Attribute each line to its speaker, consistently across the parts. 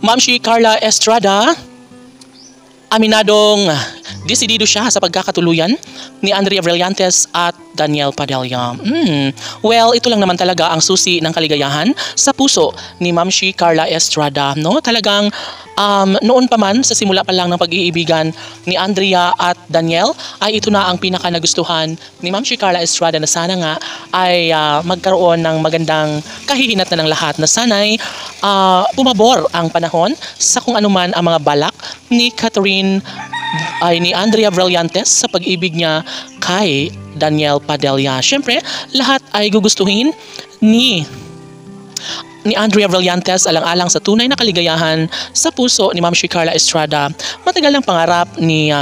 Speaker 1: Ma'am si Carla Estrada, aminadong desidido siya sa pagkakatuluyan ni Andrea Brillantes at Daniel Padilla. Well, ito lang naman talaga ang susi ng kaligayahan sa puso ni Ma'am si Carla Estrada, no? Talagang noon pa man sa simula pa lang ng pag-iibigan ni Andrea at Daniel ay ito na ang pinaka nagustuhan ni Ma'am si Carla Estrada na sana nga ay magkaroon ng magandang kahihinat na ng lahat na sana'y pumabor ang panahon sa kung anuman ang mga balak ni ni Andrea Brillantes sa pag-ibig niya kay Daniel Padilla. Siyempre, lahat ay gugustuhin ni Andrea Brillantes alang-alang sa tunay na kaligayahan sa puso ni Ma'am si Carla Estrada. Matagal ng pangarap ni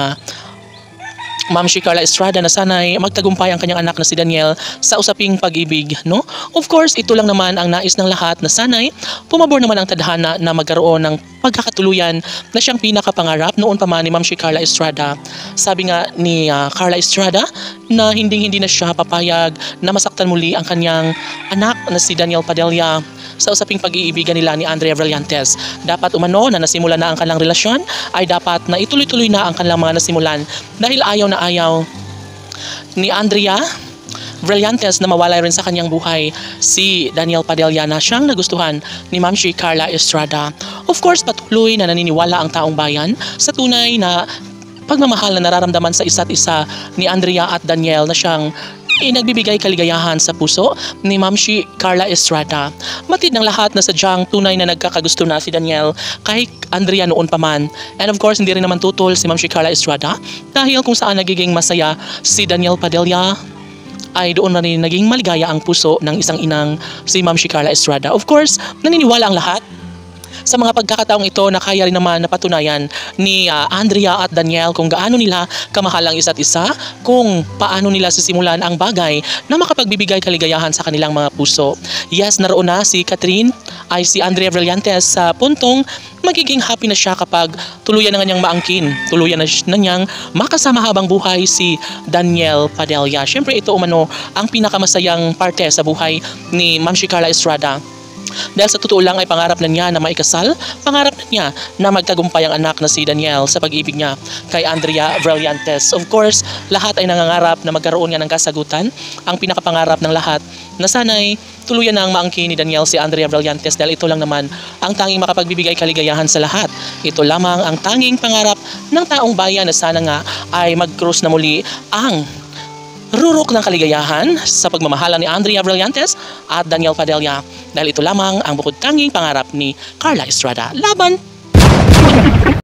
Speaker 1: Ma'am si Carla Estrada na sana'y magtagumpay ang kanyang anak na si Daniel sa usaping pag-ibig, no? Of course, ito lang naman ang nais ng lahat na sana'y pumabor naman ang tadhana na magkaroon ng pagkakatuluyan na siyang pinakapangarap noon pa man ni Ma'am si Carla Estrada. Sabi nga ni Carla Estrada na hindi na siya papayag na masaktan muli ang kanyang anak na si Daniel Padilla sa usaping pag-iibigan nila ni Andrea Brillantes. Dapat umano na nasimula na ang kanilang relasyon ay dapat na ituloy-tuloy na ang kanilang mga nasimulan dahil ayaw na ayaw ni Andrea Brillantes na mawala rin sa kanyang buhay si Daniel Padilla na siyang nagustuhan ni Ma'am si Carla Estrada. Of course, patuloy na naniniwala ang taong bayan sa tunay na pagmamahal na nararamdaman sa isa't isa ni Andrea at Daniel na siyang nagbibigay kaligayahan sa puso ni Ma'am si Carla Estrada. Matid ng lahat na sadyang tunay na nagkakagusto na si Daniel kay Andrea noon pa man. And of course, hindi rin naman tutol si Ma'am si Carla Estrada dahil kung saan nagiging masaya si Daniel Padilla ay doon na rin naging maligaya ang puso ng isang inang si Ma'am si Carla Estrada. Of course, naniniwala ang lahat sa mga pagkakataong ito na kaya rin naman napatunayan ni Andrea at Daniel kung gaano nila kamahal ang isa't isa, kung paano nila sisimulan ang bagay na makapagbibigay kaligayahan sa kanilang mga puso. Yes, naroon na si si Andrea Brillantes sa puntong magiging happy na siya kapag tuluyan na kanyang maangkin, tuluyan na niyang makasama habang buhay si Daniel Padilla. Siyempre ito umano ang pinakamasayang parte sa buhay ni Ma'am si Carla Estrada. Dahil sa totoo lang ay pangarap na niya na maikasal, pangarap na niya na magtagumpay ang anak na si Daniel sa pag-ibig niya kay Andrea Brillantes. Of course, lahat ay nangangarap na magkaroon nga ng kasagutan. Ang pinakapangarap ng lahat na sana'y tuluyan na ang maangkin ni Daniel si Andrea Brillantes dahil ito lang naman ang tanging makapagbibigay kaligayahan sa lahat. Ito lamang ang tanging pangarap ng taong bayan na sana nga ay mag-cross na muli ang rurok ng kaligayahan sa pagmamahalan ni Andrea Brillantes at Daniel Padilla dahil ito lamang ang bukod tanging pangarap ni Carla Estrada. Laban!